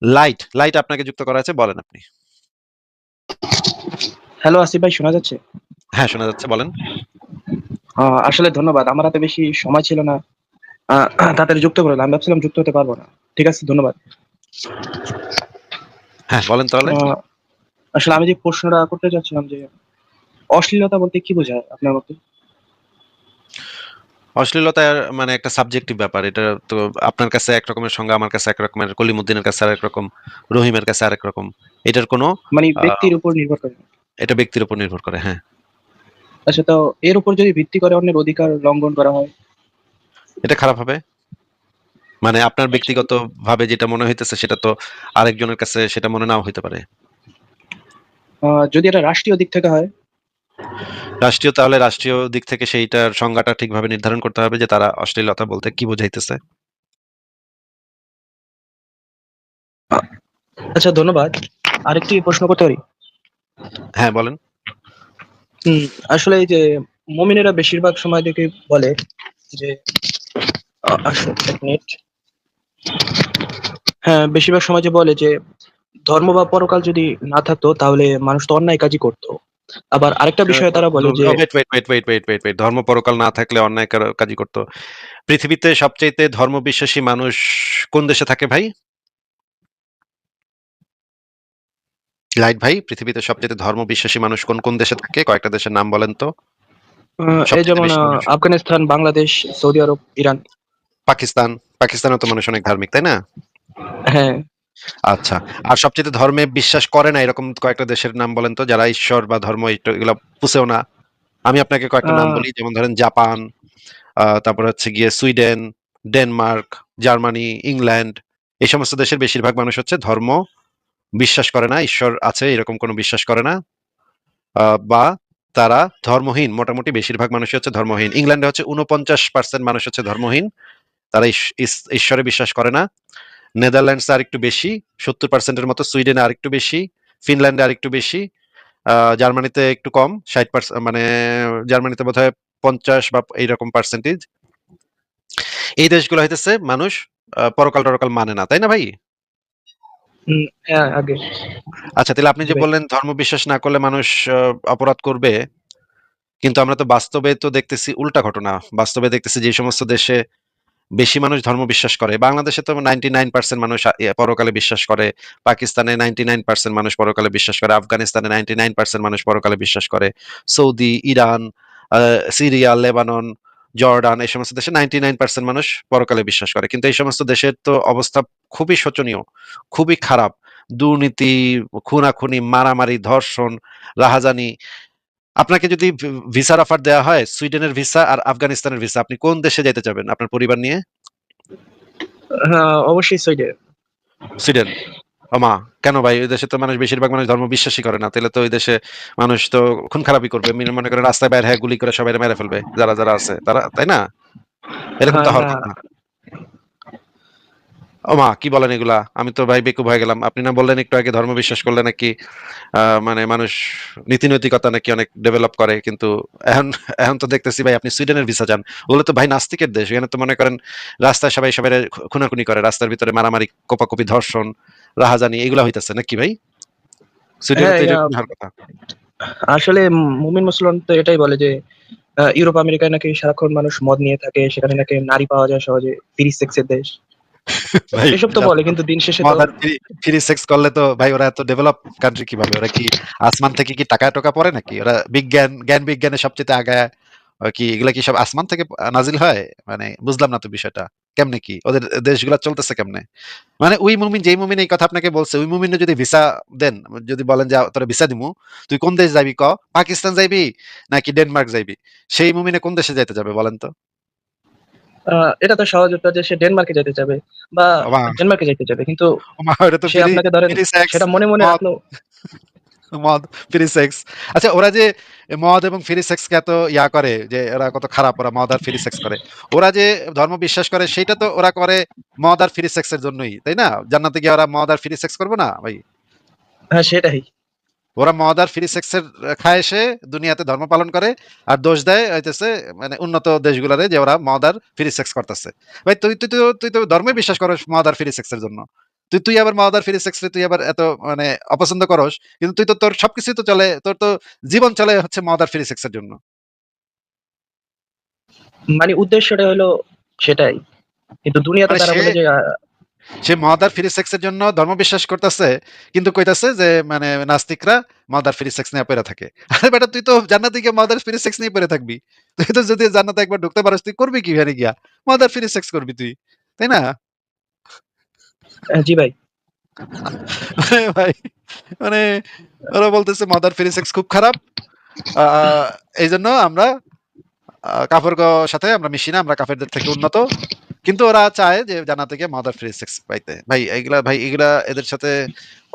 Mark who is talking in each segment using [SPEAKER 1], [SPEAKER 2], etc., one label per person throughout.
[SPEAKER 1] Light আপনাকে যুক্ত করা আছে, বলেন আপনি।
[SPEAKER 2] হ্যালো আসিফ ভাই, শোনা যাচ্ছে?
[SPEAKER 1] হ্যাঁ, শোনা যাচ্ছে, বলেন।
[SPEAKER 2] আসলে ধন্যবাদ, আমার হাতে বেশি সময় ছিল না। তাড়াতাড়ি যুক্ত করলাম, আমি ভাবছিলাম যুক্ত হতে পারবো না। ঠিক আছে, ধন্যবাদ।
[SPEAKER 1] হ্যাঁ, বলেন তাহলে।
[SPEAKER 2] আহ, আসলে আমি যে প্রশ্নটা করতে চাচ্ছিলাম যে অশ্লীলতা বলতে কি বোঝায় আপনার মতে?
[SPEAKER 1] অশ্লীলতা মানে একটা সাবজেক্টিভ ব্যাপার। এটা তো আপনার কাছে একরকমের সংজ্ঞা, আমার কাছে একরকমের, কলিমুদ্দিনের কাছে আরেক রকম, রহিমের কাছে আরেক রকম। এটার কোনো
[SPEAKER 2] মানে
[SPEAKER 1] আহ,
[SPEAKER 2] ব্যক্তির উপর নির্ভর করে?
[SPEAKER 1] এটা ব্যক্তির উপর নির্ভর করে, হ্যাঁ।
[SPEAKER 2] আচ্ছা, তো এর উপর যদি ভিত্তি করে অন্যের অধিকার লঙ্ঘন করা হয়?
[SPEAKER 1] এটা খারাপ হবে। মানে আপনার
[SPEAKER 2] আচ্ছা,
[SPEAKER 1] ব্যক্তিগত ভাবে যেটা মনে হইতেছে সেটা তো আরেকজনের কাছে সেটা মনে নাও হইতে পারে।
[SPEAKER 2] যদি এটা রাষ্ট্রীয় দিক থেকে হয়?
[SPEAKER 1] রাষ্ট্রীয়, তাহলে রাষ্ট্রীয় দিক থেকে সেইটার সংজ্ঞাটা ঠিকভাবে নির্ধারণ করতে হবে যে তারা অশ্লীলতা বলতে কি বোঝাইতেছে।
[SPEAKER 2] আহ, আচ্ছা, ধন্যবাদ। আরেকটি প্রশ্ন করতে পারি?
[SPEAKER 1] হ্যাঁ, বলেন।
[SPEAKER 2] হুম, আসলে এই যে মুমিনেরা বেশিরভাগ সময় দেখে বলে যে আসলে এক মিনিট। হ্যাঁ, বেশিরভাগ সময় যে বলে যে ধর্ম বা পরকাল যদি না থাকতো তাহলে মানুষ তো অন্যায় কাজই করতো। আবার আরেকটা বিষয়ে তারা বলে যে
[SPEAKER 1] wait wait wait wait wait wait wait ধর্ম পরকাল না থাকলে অন্যায় কাজই করতো। পৃথিবীতে সবচাইতে ধর্মবিশ্বাসী মানুষ কোন দেশে থাকে ভাই? লাইট ভাই, পৃথিবীতে সবচাইতে ধর্মবিশ্বাসী মানুষ কোন কোন দেশে থাকে? কয়েকটা দেশের নাম বলেন তো।
[SPEAKER 2] এই
[SPEAKER 1] সবচাইতে
[SPEAKER 2] যেমন
[SPEAKER 1] বেশি মানুষ।
[SPEAKER 2] আফগানিস্তান, বাংলাদেশ, সৌদি আরব, ইরান।
[SPEAKER 1] পাকিস্তান। পাকিস্তানেও তো মানুষ অনেক ধার্মিক, তাই না?
[SPEAKER 2] হ্যাঁ।
[SPEAKER 1] আচ্ছা। আর সবচাইতে ধর্মে বিশ্বাস করে না এরকম কয়েকটা দেশের নাম বলেন তো, যারা ঈশ্বর বা ধর্ম এগুলা পুষেও না। আমি আপনাকে কয়েকটা নাম
[SPEAKER 2] আহ,
[SPEAKER 1] বলি, যেমন ধরেন জাপান, তারপর হচ্ছে গিয়ে সুইডেন, ডেনমার্ক, জার্মানি, ইংল্যান্ড। এই সমস্ত দেশের বেশিরভাগ মানুষ হচ্ছে ধর্ম বিশ্বাস করে না, ঈশ্বর আছে এরকম কোনো বিশ্বাস করে না। বা তারা ধর্মহীন, মোটামুটি বেশিরভাগ মানুষই হচ্ছে ধর্মহীন। ইংল্যান্ডে হচ্ছে 49% মানুষ হচ্ছে ধর্মহীন, তারা ঈশ্বরে বিশ্বাস করে না। নেদারল্যান্ডসে আরেকটু বেশি, 70%-এর মতো। সুইডেনে আরেকটু বেশি। ফিনল্যান্ডে আরেকটু বেশি। জার্মানিতে একটু কম, 60%, মানে জার্মানিতে বোধহয় 50 বা এইরকম পার্সেন্টেজ। এই দেশগুলো হইতেছে মানুষ পরকাল টরকাল মানে না, তাই না ভাই?
[SPEAKER 2] হ্যাঁ, আগে।
[SPEAKER 1] আচ্ছা, তাহলে আপনি
[SPEAKER 2] জি
[SPEAKER 1] যে
[SPEAKER 2] ভাই।
[SPEAKER 1] বললেন ধর্ম বিশ্বাস না করলে মানুষ অপরাধ করবে, কিন্তু আমরা তো বাস্তবে তো দেখতেছি উল্টা ঘটনা। বাস্তবে দেখতেছি যে সমস্ত দেশে বেশি মানুষ ধর্ম বিশ্বাস করে, বাংলাদেশে তো 99% মানুষ পরকালে বিশ্বাস করে। পাকিস্তানে 99% মানুষ পরকালে বিশ্বাস করে। আফগানিস্তানে 99% মানুষ পরকালে বিশ্বাস করে। Saudi, Iran, Syria, Lebanon, Jordan, এই সমস্ত দেশে 99% মানুষ পরকালে বিশ্বাস করে। কিন্তু এই সমস্ত দেশের তো অবস্থা খুবই শোচনীয়, খুবই খারাপ। দুর্নীতি, খুনাখুনি, মারামারি, ধর্ষণ, রাহাজানি। আপনাকে যদি ভিসার অফার দেওয়া হয়, সুইডেনের ভিসা আর আফগানিস্তানের ভিসা, আপনি কোন দেশে যেতে চাবেন আপনার পরিবার নিয়ে?
[SPEAKER 2] হ্যাঁ, অবশ্যই সইডে।
[SPEAKER 1] সুইডেন। ওমা! কেন ভাই? ওই দেশে তো মানুষ, বেশিরভাগ মানুষ ধর্ম বিশ্বাসই করে না। তাইলে তো ওই দেশে মানুষ তো খুন খারাপই করবে। মনে করেন রাস্তায় বাইর হয়ে গুলি করে সবাইরে মেরে ফেলবে। যারা, যারা আছে তারা, তাই না? এরকম তো
[SPEAKER 2] হ্যাঁ,
[SPEAKER 1] হওয়ার
[SPEAKER 2] হ্যাঁ।
[SPEAKER 1] কথা। ওমা! কি বলেন এগুলা? আমি তো ভাই বেকুব হয়ে গেলাম। আপনি না বললেন একটু আগে ধর্ম বিশ্বাস করলে নাকি মানে মানুষ নীতি-নৈতিকতা নাকি অনেক ডেভেলপ করে। কিন্তু এখন এখন তো দেখতেছি ভাই আপনি সুইডেনের ভিসা চান। ওগুলো তো ভাই নাস্তিকের দেশ। এখানে তো মনে করেন রাস্তায় সবাই সবাইরে খুনাখুনি করে। রাস্তার ভিতরে মারামারি, কোপাকুপি, ধর্ষণ, রাহাজানি এগুলা হইতেছে নাকি ভাই? সুইডেনে
[SPEAKER 2] হ্যাঁ,
[SPEAKER 1] তো এরকম হওয়ার কথা।
[SPEAKER 2] আসলে মুমিন মুসলমান তো এটাই বলে যে ইউরোপ আমেরিকায় নাকি সারাক্ষণ মানুষ মদ নিয়ে থাকে, সেখানে নাকি নারী পাওয়া যায় সহজে, ফ্রি সেক্সের দেশ। তো
[SPEAKER 1] ভাই
[SPEAKER 2] এসব তো বলে, কিন্তু দিন শেষে তো
[SPEAKER 1] মদ আর ফ্রি সেক্স করলে তো ভাই ওরা এত ডেভেলপ কান্ট্রি কিভাবে? ওরা কি আসমান থেকে কি টাকা-টোকা পড়ে নাকি? ওরা জ্ঞান বিজ্ঞানে সবচাইতে আগায়া, কি এগুলা কি সব আসমান থেকে নাজিল হয়? মানে বুঝলাম না তো বিষয়টা। কেমনে কি? ওদের দেশগুলা চলতেছে কেমনে? মানে ওই মুমিন, যেই মুমিন এই কথা আপনাকে বলছে, ওই মুমিনে যদি ভিসা দেন, যদি বলেন যে তোরে ভিসা দিমু, তুই কোন দেশ যাবি ক? পাকিস্তান যাইবি নাকি ডেনমার্ক যাইবি? সেই মুমিনে কোন দেশে যাইতে যাবে বলেন তো?
[SPEAKER 2] এটা তো সহজ উত্তর যে সে ডেনমার্কে যেতে চাবে বা
[SPEAKER 1] ওমা,
[SPEAKER 2] ডেনমার্কে যেতে চাবে, কিন্তু
[SPEAKER 1] ওমা, এটা তো
[SPEAKER 2] সে আপনাকে ধরেন
[SPEAKER 1] ফ্রি সেক্স,
[SPEAKER 2] সেটা মনে মনে
[SPEAKER 1] মদ,
[SPEAKER 2] রাখলো।
[SPEAKER 1] মদ, ফ্রি সেক্স। আচ্ছা, ওরা যে মদ এবং ফ্রি সেক্সকে এত করে যে ওরা কত খারাপ, ওরা মদ আর ফ্রি সেক্স করে। ওরা যে ধর্ম বিশ্বাস করে সেটা তো ওরা করে মদ আর ফ্রি সেক্সের জন্যই, তাই না? জান্নাতে গিয়ে ওরা মদ আর ফ্রি সেক্স করবে না ভাই?
[SPEAKER 2] হ্যাঁ, সেটাই।
[SPEAKER 1] ওরা মদ আর ফ্রি সেক্সের খায় এসে দুনিয়াতে ধর্ম পালন করে, আর দোষ দেয় হইতেছে মানে উন্নত দেশগুলারে যে ওরা মদ আর ফ্রি সেক্স করতেছে। ভাই তুই তো ধর্মে বিশ্বাস করো মদ আর ফ্রি সেক্সের জন্য। তুই আবার মাওদার ফ্রি সেক্স রে তুই আবার এত মানে অপছন্দ করস, কিন্তু তুই তো তোর সবকিছুই তো চলে, তোর তো জীবন চলে হচ্ছে মাওদার ফ্রি সেক্সের জন্য।
[SPEAKER 2] মানে উদ্দেশ্যটা হলো সেটাই। কিন্তু দুনিয়াতে
[SPEAKER 1] মানে
[SPEAKER 2] তারা
[SPEAKER 1] সে
[SPEAKER 2] বলে যে
[SPEAKER 1] সে মাদার ফ্রি সেক্সের জন্য ধর্ম বিশ্বাস করতেছে, কিন্তু কইতাছে যে মানে নাস্তিকরা মাদার ফ্রি সেক্স নিয়ে পড়ে থাকে। আরে বেটা, তুই তো জান্নাতে গিয়ে মাদার ফ্রি সেক্স নিয়ে পড়ে থাকবি। তুই তো যদি জান্নাতে একবার ঢুকতে পারিস, তুই করবি কি ভ্যানে গিয়া? মাদার ফ্রি সেক্স করবি তুই, তাই না?
[SPEAKER 2] জি ভাই।
[SPEAKER 1] ভাই, মানে ওরা বলতেছে মাদার ফ্রি সেক্স খুব খারাপ, আহ এই জন্য আমরা কাফের সাথে আমরা মিশি না, আমরা কাফেরদের থেকে উন্নত। কিন্তু ওরা চায় যে জান্নাতে গিয়ে মাদার ফ্রি সেক্স পাইতে। ভাই এগুলা এদের সাথে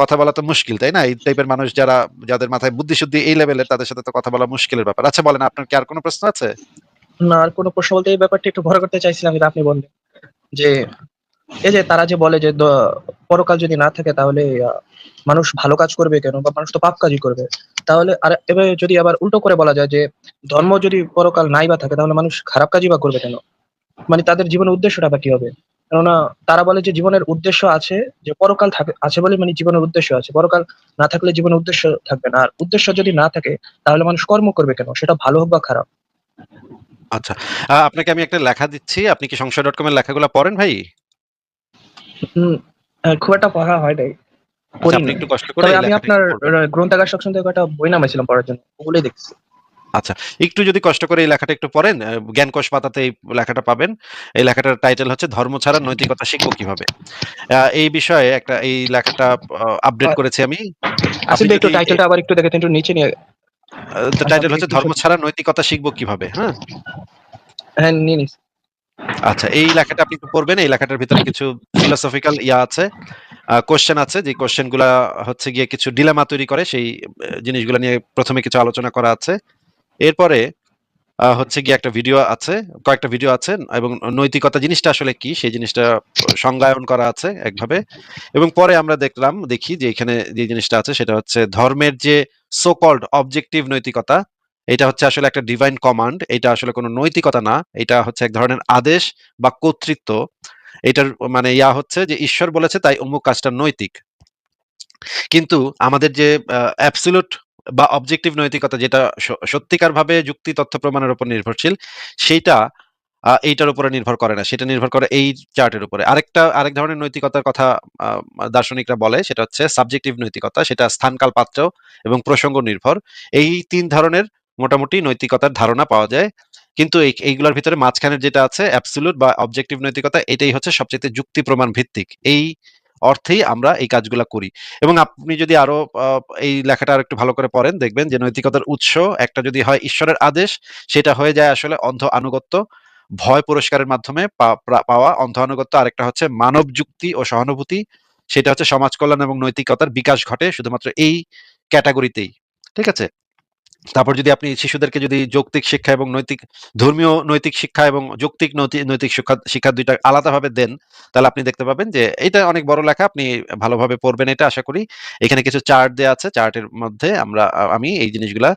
[SPEAKER 1] কথা বলা তো মুশকিল, তাই না? এই টাইপের মানুষ যারা, যাদের মাথায় বুদ্ধি শুদ্ধি এই লেভেলের, তাদের সাথে তো কথা বলা মুশকিলের ব্যাপার। আচ্ছা বলেন, আপনার কি আর কোনো প্রশ্ন আছে?
[SPEAKER 2] না, আর কোনো প্রশ্ন বলতে এই ব্যাপারটা একটু ভর করতে চাইছিলাম, যেটা আপনি বললেন যে এই যে তারা যে বলে যে পরকাল যদি না থাকে তাহলে মানুষ ভালো কাজ করবে কেন, বা মানুষ তো পাপ কাজই করবে। তাহলে আর এবার যদি আবার উল্টো করে বলা যায় যে ধর্ম যদি পরকাল নাই বা থাকে তাহলে মানুষ খারাপ কাজই বা করবে কেন? মানে তাদের জীবনের উদ্দেশ্যটা বা কি হবে? কেননা তারা বলে যে জীবনের উদ্দেশ্য আছে, যে পরকাল থাকে আছে বলে মানে জীবনের উদ্দেশ্য আছে, পরকাল না থাকলে জীবনের উদ্দেশ্য থাকবে না। আর উদ্দেশ্য যদি না থাকে তাহলে মানুষ কর্ম করবে কেন, সেটা ভালো হোক বা খারাপ।
[SPEAKER 1] আচ্ছা, আপনাকে আমি একটা লেখা দিচ্ছি, আপনি কি সংশয়.com এর লেখাগুলো পড়েন ভাই?
[SPEAKER 2] হম। খুব একটা পড়া হয় নাই,
[SPEAKER 1] আচ্ছা, আপনি
[SPEAKER 2] পড়িনি।
[SPEAKER 1] একটু কষ্ট করে
[SPEAKER 2] তবে
[SPEAKER 1] এই
[SPEAKER 2] আমি
[SPEAKER 1] লেখাটা
[SPEAKER 2] আপনার
[SPEAKER 1] একটু পড়বেন।
[SPEAKER 2] গ্রন্থাগার সেকশন থেকে একটা বই নামাইছিলাম পড়ার জন্য, ওগুলোই দেখছি।
[SPEAKER 1] আচ্ছা, একটু যদি কষ্ট করে এই লেখাটা একটু পড়েন, জ্ঞানকোষ পাতাতে এই লেখাটা পাবেন। এই লেখাটার টাইটেল হচ্ছে ধর্ম ছাড়া নৈতিকতা শিখবো কিভাবে। এই বিষয়ে একটা এই লেখাটা আপডেট করেছি আমি।
[SPEAKER 2] আসিফ
[SPEAKER 1] আপনি
[SPEAKER 2] ভাই, একটু
[SPEAKER 1] যদি
[SPEAKER 2] টাইটেলটা আবার একটু দেখেন, একটু নিচে নিয়ে আসেন
[SPEAKER 1] টাইটেল
[SPEAKER 2] আপনি
[SPEAKER 1] হচ্ছে
[SPEAKER 2] একটু
[SPEAKER 1] ধর্ম ছাড়া নৈতিকতা শিখবো কিভাবে, হ্যাঁ?
[SPEAKER 2] হ্যাঁ, নিয়ে নিস।
[SPEAKER 1] আচ্ছা, এই লেখাটা আপনি একটু পড়বেন। এই লেখাটার ভিতরে কিছু ফিলোসফিক্যাল ইয়া আছে, কোশ্চেন আছে, যে কোশ্চেন গুলা হচ্ছে গিয়ে কিছু ডিলেমা তৈরি করে, সেই জিনিসগুলো নিয়ে প্রথমে কিছু আলোচনা করা আছে। এরপরে হচ্ছে গিয়ে একটা ভিডিও আছে, কয়েকটা ভিডিও আছে, এবং নৈতিকতা জিনিসটা আসলে কি সেই জিনিসটা সংজ্ঞায়ন করা আছে একভাবে। এবং পরে আমরা দেখি যে এখানে যে জিনিসটা আছে সেটা হচ্ছে ধর্মের যে সো কল্ড অবজেক্টিভ নৈতিকতা। এটা হচ্ছে আসলে একটা ডিভাইন কমান্ড, এটা আসলে কোনো নৈতিকতা না, এটা হচ্ছে এক ধরনের আদেশ বা কর্তৃত্ব। এটার মানে ইয়া হচ্ছে যে ঈশ্বর বলেছে তাই অমুক কাজটা নৈতিক। কিন্তু আমাদের যে অ্যাবসলিউট বা অবজেক্টিভ নৈতিকতা, যেটা সত্যিকার ভাবে যুক্তি তথ্য প্রমাণের উপর নির্ভরশীল, সেইটা এইটার উপরে নির্ভর করে না, সেটা নির্ভর করে এই চার্টের উপরে। আরেক ধরনের নৈতিকতার কথা আহ, দার্শনিকরা বলে, সেটা হচ্ছে সাবজেক্টিভ নৈতিকতা, সেটা স্থানকাল পাত্র এবং প্রসঙ্গ নির্ভর। এই তিন ধরনের মোটামুটি নৈতিকতার ধারণা পাওয়া যায়। কিন্তু এইগুলোর ভিতরে মাঝখানের যেটা আছে অ্যাবসলিউট বা অবজেক্টিভ নৈতিকতা, এটাই হচ্ছে সবচেয়ে যুক্তি প্রমাণ ভিত্তিক। এই অর্থেই আমরা এই কাজগুলা করি। এবং আপনি যদি আরো এই লেখাটা আর একটু ভালো করে পড়েন, দেখবেন যে নৈতিকতার উৎস একটা যদি হয় ঈশ্বরের আদেশ, সেটা হয়ে যায় আসলে অন্ধ আনুগত্য, ভয় পুরস্কারের মাধ্যমে পাওয়া অন্ধ আনুগত্য। আরেকটা হচ্ছে মানব যুক্তি ও সহানুভূতি, সেটা হচ্ছে সমাজ কল্যাণ এবং নৈতিকতার বিকাশ ঘটে শুধুমাত্র এই ক্যাটাগরিতেই। ঠিক আছে? তারপর যদি আপনি শিশুদেরকে যদি যৌক্তিক শিক্ষা এবং ধর্মীয় নৈতিক শিক্ষা এবং যৌক্তিক নৈতিক শিক্ষা শিক্ষা দুইটা আলাদাভাবে দেন, তাহলে আপনি দেখতে পাবেন যে এটা অনেক বড় লেখা, আপনি ভালোভাবে পড়বেন এটা আশা করি। এখানে কিছু চার্ট দেওয়া আছে, চার্টের মধ্যে আমি এই জিনিসগুলা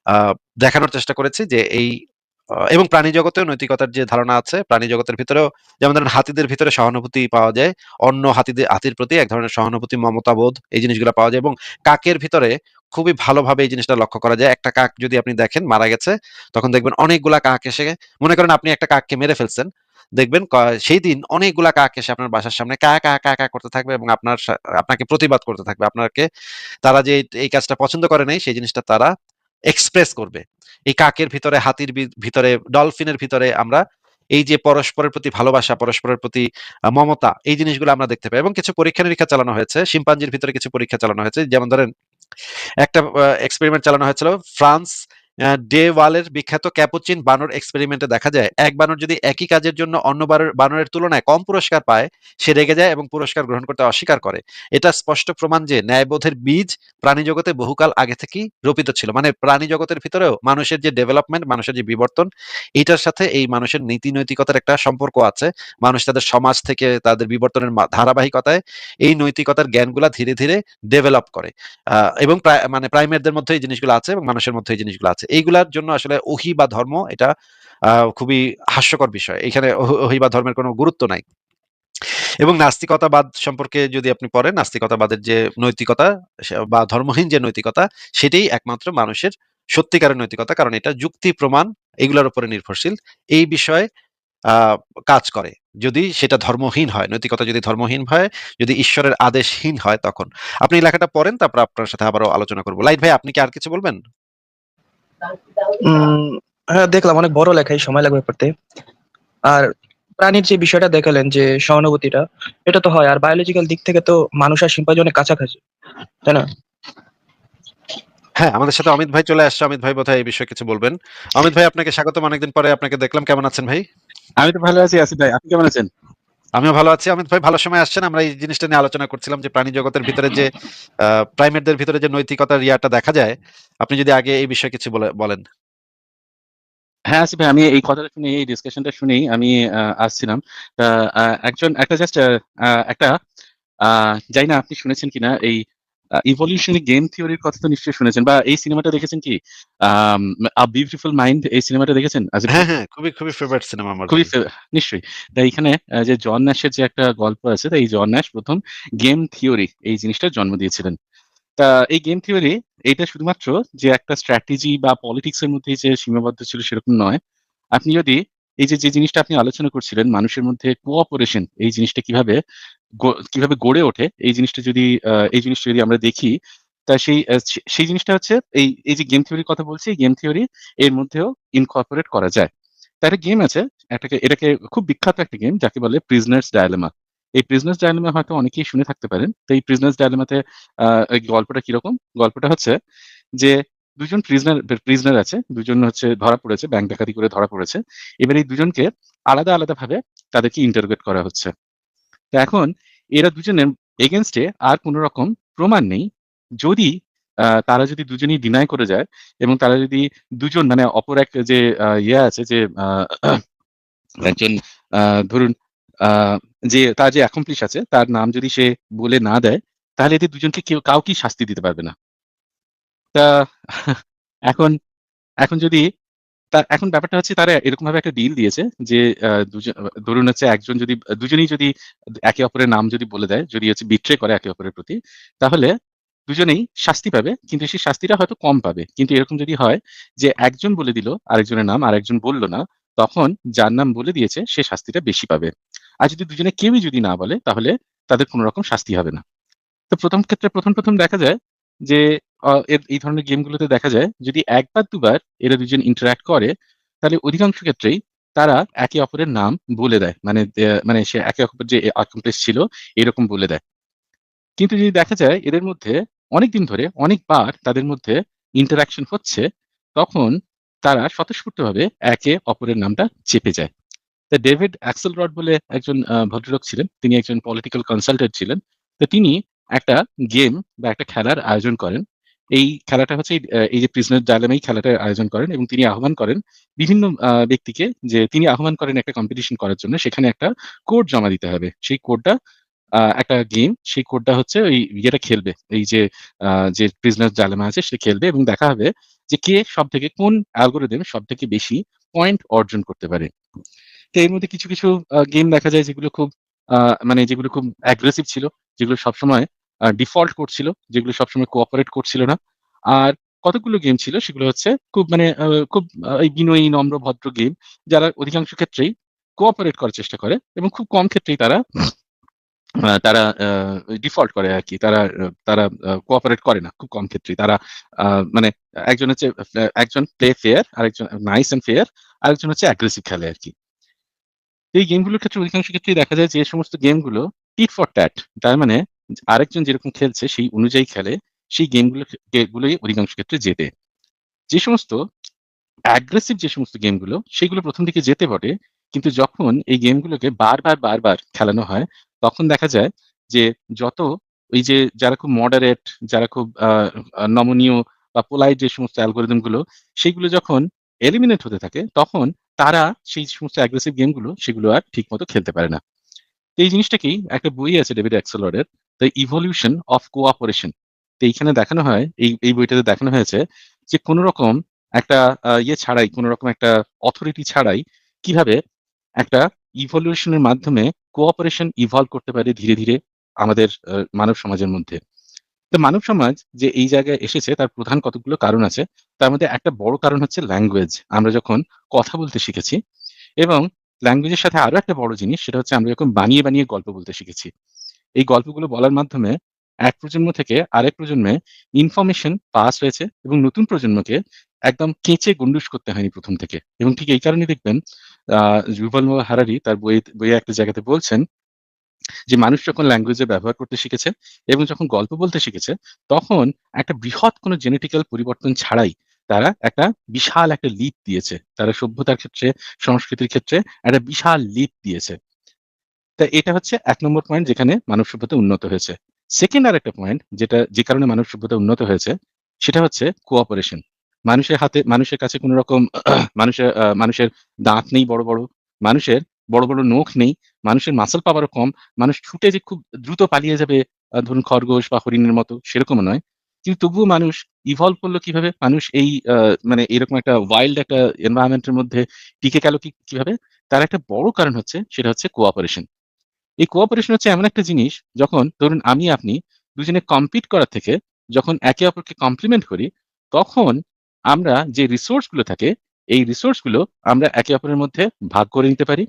[SPEAKER 1] আহ, দেখানোর চেষ্টা করেছি যে এই এবং প্রাণী জগতেও নৈতিকতার যে ধারণা আছে, প্রাণী জগতের ভিতরেও যেমন ধরেন হাতিদের ভিতরে সহানুভূতি পাওয়া যায়, অন্য হাতির প্রতি এক ধরনের সহানুভূতি, মমতাবোধ, এই জিনিসগুলো পাওয়া যায়। এবং কাকের ভিতরে খুবই ভালোভাবে এই জিনিসটা লক্ষ্য করা যায়। একটা কাক যদি আপনি দেখেন মারা গেছে, তখন দেখবেন অনেকগুলা কাক এসে, মনে করেন আপনি একটা কাককে মেরে ফেলছেন, দেখবেন সেই দিন অনেকগুলা কাক এসে আপনার বাসার সামনে কা কা কা কা করতে থাকবে এবং আপনাকে প্রতিবাদ করতে থাকবে। আপনাকে তারা যে এই কাজটা পছন্দ করে নাই সেই জিনিসটা তারা এক্সপ্রেস করবে। এই কাকের ভিতরে, হাতির ভিতরে, ডলফিনের ভিতরে আমরা এই যে পরস্পরের প্রতি ভালোবাসা, পরস্পরের প্রতি মমতা, এই জিনিসগুলো আমরা দেখতে পাই। এবং কিছু পরীক্ষা নিরীক্ষা চালানো হয়েছে, শিম্পাঞ্জির ভিতরে কিছু পরীক্ষা চালানো হয়েছে। যেমন ধরেন একটা এক্সপেরিমেন্ট চালানো হয়েছিল ফ্রান্স ডে ওয়ালের বিখ্যাত ক্যাপুচিন বানর এক্সপেরিমেন্টে দেখা যায় এক বানর যদি একই কাজের জন্য অন্য বানরের তুলনায় কম পুরস্কার পায়, সে রেগে যায় এবং পুরস্কার গ্রহণ করতে অস্বীকার করে। এটা স্পষ্ট প্রমাণ যে ন্যায়বোধের বীজ প্রাণী জগতে বহুকাল আগে থেকেই রোপিত ছিল। মানে প্রাণী জগতের ভিতরেও মানুষের যে ডেভেলপমেন্ট, মানুষের যে বিবর্তন, এটার সাথে এই মানুষের নীতি নৈতিকতার একটা সম্পর্ক আছে। মানুষ তাদের সমাজ থেকে তাদের বিবর্তনের ধারাবাহিকতায় এই নৈতিকতার জ্ঞানগুলা ধীরে ধীরে ডেভেলপ করে। এবং মানে প্রাইমেটদের মধ্যে এই জিনিসগুলো আছে এবং মানুষের মধ্যে এই জিনিসগুলো আছে। এইগুলার জন্য আসলে ওহী বা ধর্ম এটা খুবই হাস্যকর বিষয়। এখানে ওহী বা ধর্মের কোনো গুরুত্ব নাই। এবং নাস্তিকতাবাদ সম্পর্কে যদি আপনি পড়েন, নাস্তিকতাবাদের যে নৈতিকতা বা ধর্মহীন যে নৈতিকতা, সেটাই একমাত্র মানুষের সত্যিকারের নৈতিকতা। কারণ এটা যুক্তি প্রমাণ এগুলোর উপরে নির্ভরশীল। এই বিষয়ে কাজ করে। যদি সেটা ধর্মহীন হয়, নৈতিকতা যদি ধর্মহীন হয়, যদি ঈশ্বরের আদেশহীন হয় তখন। আপনি এই লেখাটা পড়েন, তারপর আপনার সাথে আবারও আলোচনা করব। লাইট ভাই, আপনি কি আর কিছু বলবেন?
[SPEAKER 2] উম হ্যাঁ, দেখলাম অনেক বড় লেখাই, সময় লাগবে পড়তে। আর প্রাণীর যে বিষয়টা দেখালেন যে সহানুভূতিটা, এটা তো হয়। আর বায়োলজিক্যাল দিক থেকে তো মানুষ আর শিম্পাঞ্জি অনেক কাছাকাছি, তাই না?
[SPEAKER 1] হ্যাঁ, আমাদের সাথে অমিত ভাই চলে আসছে। অমিত ভাই বোধহয় এই বিষয়ে কিছু বলবেন। অমিত ভাই, আপনাকে স্বাগতম। অনেকদিন পরে আপনাকে দেখলাম। কেমন আছেন ভাই?
[SPEAKER 3] আমি তো ভালো আছি আসিফ ভাই, আপনি কেমন আছেন?
[SPEAKER 1] আমিও ভালো আছি। অমিত ভাই ভালো সময় আসছেন। আমরা এই জিনিসটা নিয়ে আলোচনা করছিলাম যে প্রাণী জগতের ভিতরে যে প্রাইমেটদের ভিতরে যে নৈতিকতার ইয়াটা দেখা যায়, আপনি যদি আগে এই বিষয়ে কিছু বলেন।
[SPEAKER 3] হ্যাঁ আসিফ ভাই, আমি এই কথাটা শুনে, এই ডিসকাশনটা শুনেই আমি আসছিলাম। তা, একটা জাস্ট একটা জানি না আপনি শুনেছেন কিনা, এই ইভলিউশনারি গেম থিওরির কথা তো নিশ্চয়ই শুনেছেন, বা এই সিনেমাটা দেখেছেন কি? আ বিউটিফুল মাইন্ড, এই সিনেমাটা দেখেছেন আসিফ ভাই?
[SPEAKER 1] হ্যাঁ, হ্যাঁ, খুবই খুবই ফেভারিট সিনেমা আমার
[SPEAKER 3] খুবই
[SPEAKER 1] ভাই।
[SPEAKER 3] নিশ্চয়ই। তাই এখানে যে জন ন্যাশের যে একটা গল্প আছে, তাই এই জন ন্যাশ প্রথম গেম থিওরি এই জিনিসটার জন্ম দিয়েছিলেন। তা এই গেম থিওরি, এটা শুধুমাত্র যে একটা স্ট্র্যাটেজি বা পলিটিক্স এর মধ্যেই যে সীমাবদ্ধ ছিল সেরকম নয়। আপনি যদি এই যে জিনিসটা আপনি আলোচনা করছিলেন, মানুষের মধ্যে কোঅপারেশন, এই জিনিসটা কিভাবে কিভাবে গড়ে ওঠে, এই জিনিসটা যদি আমরা দেখি, তা সেই জিনিসটা হচ্ছে এই যে গেম থিওরির কথা বলছি, গেম থিওরি এর মধ্যেও ইনকর্পোরেট করা যায়। তা একটা গেম আছে, এটাকে খুব বিখ্যাত একটা গেম যাকে বলে প্রিজনার্স ডায়লেমা। এই প্রিজনার্স ডায়লেমা হয়তো অনেকেই শুনে থাকতে পারেন। তো এই প্রিজনার্স ডায়লেমাতে এই গল্পটা কিরকম? গল্পটা হচ্ছে যে ২ জন প্রিজনার আছে। ২ জন হচ্ছে ধরা পড়েছে, ব্যাংক ডাকাতি করে ধরা পড়েছে। এবার এই ২ জনকে আলাদা ভাবে তাদেরকে ইন্টারোগেট করা হচ্ছে। তো এখন এরা ২ জনের এগেইনস্ট এ আর কোন রকম প্রমাণ নেই। যদি তারা যদি ২ জনই ডিনাই করে যায়, এবং তারা যদি ২ জন, মানে অপর এক যে ইয়ে আছে, যে একজন আ ধরুন আ যে তার যে accomplice আছে, তার নাম যদি সে বলে না দেয়, তাহলে এদের ২ জনকে কাউকেই শাস্তি দিতে পারবে না। তা এখন এখন যদি এখন ব্যাপারটা হচ্ছে, তারা এরকমভাবে একটা ডিল দিয়েছে যে দুজন, ধরুন হচ্ছে একজন যদি, দুজনেই যদি একে অপরের নাম যদি বলে দেয়, যদি হচ্ছে বিট্রে করে একে অপরের প্রতি, তাহলে দুজনেই শাস্তি পাবে। কিন্তু সেই শাস্তিটা হয়তো কম পাবে। কিন্তু এরকম যদি হয় যে একজন বলে দিল আরেকজনের নাম, আরেকজন বলল না, তখন যার নাম বলে দিয়েছে সে শাস্তিটা বেশি পাবে। আর যদি দুজনে কেউই যদি না বলে, তাহলে তাদের কোন রকম শাস্তি হবে না। তো ১ম ক্ষেত্রে ১ম দেখা যায় যে এই ধরনের গেমগুলোতে দেখা যায়, যদি ১ বার ২ বার এরা ২ জন ইন্টারেক্ট করে, তাহলে অধিকাংশ ক্ষেত্রেই তারা একে অপরের নাম বলে দেয়। মানে সে একে অপরের যে accomplice ছিল এরকম বলে দেয়। কিন্তু যদি দেখা যায় এদের মধ্যে অনেকদিন ধরে অনেকবার তাদের মধ্যে ইন্টারেকশন হচ্ছে, তখন তারা স্বতঃস্ফূর্তভাবে একে অপরের নামটা চেপে যায়। তা ডেভিড অ্যাক্সেলরড বলে একজন ভদ্রলোক ছিলেন। তিনি একজন পলিটিক্যাল কনসালটেন্ট ছিলেন। তো তিনি একটা গেম বা একটা খেলার আয়োজন করেন। এই খেলাটা হচ্ছে এই যে প্রিজনার ডায়লেমা, এই খেলাটার আয়োজন করেন, এবং তিনি আহ্বান করেন বিভিন্ন ব্যক্তিকে, যে তিনি আহ্বান করেন একটা কম্পিটিশন করার জন্য। সেখানে একটা কোড জমা দিতে হবে। সেই কোডটা একটা গেম, সেই কোডটা হচ্ছে ওই ইয়েটা খেলবে। এই যে প্রিজনার ডায়লেমা আছে সে খেলবে, এবং দেখা হবে যে কে সবথেকে, কোন অ্যালগরিদম সবথেকে বেশি পয়েন্ট অর্জন করতে পারে। তো এর মধ্যে কিছু গেম দেখা যায় যেগুলো খুব আ মানে যেগুলো খুব অ্যাগ্রেসিভ ছিল, যেগুলো সবসময় ডিফল্ট কোড ছিল, যেগুলো সবসময় কোঅপারেট করছিল না। আর কতগুলো গেম ছিল সেগুলো হচ্ছে খুব, মানে খুব এই বিনয়ী, নম্র, ভদ্র গেম, যারা অধিকাংশ ক্ষেত্রেই কোঅপারেট করার চেষ্টা করে, এবং খুব কম ক্ষেত্রেই তারা ডিফল্ট করে আরকি। তারা কোঅপারেট করে না। খুব কম ক্ষেত্রেই তারা আ মানে একজন হচ্ছে একজন প্লে ফেয়ার, আরেকজন নাইস অ্যান্ড ফেয়ার, আরেকজন হচ্ছে অ্যাগ্রেসিভ খেলে আরকি। এই গেমগুলোর ক্ষেত্রে অধিকাংশ ক্ষেত্রেই দেখা যায় যে সমস্ত গেমগুলো টিট ফর ট্যাট। তার মানে আরেকজন যেরকম খেলছে সেই অনুযায়ী খেলে, সেই গুলোই অধিকাংশ ক্ষেত্রে জেতে। যে সমস্ত অ্যাগ্রেসিভ যে সমস্ত গেমগুলো, সেগুলো ১ম দিকে জেতে বটে। কিন্তু যখন এই গেমগুলোকে বারবার খেলানো হয়, তখন দেখা যায় যে যত ওই যে যারা খুব মডারেট, যারা খুব নমনীয় বা পোলাইট যে সমস্ত অ্যালগরিদম গুলো, সেগুলো যখন এলিমিনেট হতে থাকে, তখন তারা সেই সমস্ত অ্যাগ্রেসিভ গেমগুলো সেগুলো আর ঠিকমতো খেলতে পারে না। তো এই জিনিসটাকেই, একটা বই আছে ডেভিড অ্যাক্সেলরড এর, দ্য ইভলিউশন অফ কোঅপারেশন। তো এইখানে দেখানো হয়, এই বইটাতে দেখানো হয়েছে যে কোন রকম একটা ইয়ে ছাড়াই, কোন রকম একটা অথরিটি ছাড়াই কিভাবে একটা ইভলিউশন এর মাধ্যমে কোঅপারেশন ইভলভ করতে পারে ধীরে ধীরে আমাদের মানব সমাজের মধ্যে। তো মানব সমাজ যে এই জায়গায় এসেছে তার প্রধান কতগুলো কারণ আছে। তার মধ্যে একটা বড় কারণ হচ্ছে ল্যাঙ্গুয়েজ। আমরা যখন কথা বলতে শিখেছি এবং ল্যাঙ্গুয়েজের সাথে আরো একটা বড় জিনিস সেটা হচ্ছে আমরা যখন বানিয়ে বানিয়ে গল্প বলতে শিখেছি। এই গল্পগুলো বলার মাধ্যমে এক প্রজন্ম থেকে আরেক প্রজন্মে ইনফরমেশন পাস হয়েছে এবং নতুন প্রজন্মকে একদম কেঁচে গন্ডুস করতে হয়নি প্রথম থেকে। এবং ঠিক এই কারণে দেখবেন যুভাল নোয়া হারারি তার বইয়ে একটা জায়গাতে বলছেন যে মানুষ যখন ল্যাঙ্গুয়েজে ব্যবহার করতে শিখেছে এবং যখন গল্প বলতে শিখেছে, তখন একটা বৃহৎ কোনো জেনেটিক্যাল পরিবর্তন ছাড়াই তারা একটা বিশাল একটা লিপ দিয়েছে। তারা সভ্যতার ক্ষেত্রে, সংস্কৃতির ক্ষেত্রে একটা বিশাল লিপ দিয়েছে। তা এটা হচ্ছে ১ নম্বর পয়েন্ট যেখানে মানব সভ্যতা উন্নত হয়েছে। সেকেন্ড আরেকটা পয়েন্ট যে কারণে মানব সভ্যতা উন্নত হয়েছে, সেটা হচ্ছে কোঅপারেশন। মানুষের কাছে কোন রকম মানুষের দাঁত নেই বড়, বড়। মানুষের বড়, বড় নখ নেই। মানুষের মাসল পাওয়ারও কম। মানুষ ছুটে যে খুব দ্রুত পালিয়ে যাবে ধরুন খরগোশ বা হরিণের মতো সেরকমও নয়। কিন্তু তবুও মানুষ ইভলভ করল কিভাবে? মানুষ এই মানে এরকম একটা ওয়াইল্ড একটা এনভায়রনমেন্ট এর মধ্যে টিকে গেল কিভাবে? তার একটা বড় কারণ হচ্ছে সেটা হচ্ছে কোঅপারেশন। এই কোঅপারেশন হচ্ছে এমন একটা জিনিস যখন ধরুন আমি আপনি দুজনে কম্পিট করার থেকে যখন একে অপরকে কমপ্লিমেন্ট করি, তখন আমরা যে রিসোর্স গুলো থাকে এই রিসোর্স গুলো আমরা একে অপরের মধ্যে ভাগ করে নিতে পারি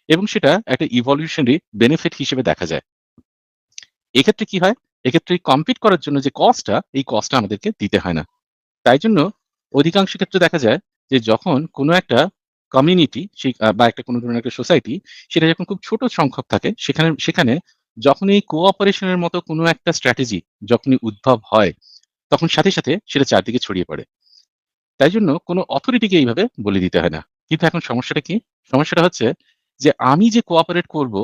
[SPEAKER 3] এবং সেটা একটা ইভলিউশনারি বেনিফিট হিসেবে দেখা যায়। এক্ষেত্রে কি হয়? এক্ষেত্রে কম্পিট করার জন্য যে কস্টটা এই কস্টটা আমাদেরকে দিতে হয় না। তাই জন্য অধিকাংশ ক্ষেত্রে দেখা যায় যে যখন কোনো একটা কমিউনিটি বা একটা কোনো ধরনের একটা সোসাইটি সেটা যখন খুব ছোট সংখ্যক থাকে সেখানে সেখানে যখন এই কোঅপারেশনের মতো কোনো একটা স্ট্র্যাটেজি যখনই উদ্ভব হয় তখন সাথে সাথে সেটা চারদিকে ছড়িয়ে পড়ে। তাই জন্য কোনো অথরিটিকে এইভাবে বলে দিতে হয় না। কিন্তু এখন সমস্যাটা কি? সমস্যাটা হচ্ছে যে আমি যে কোঅপারেট করব,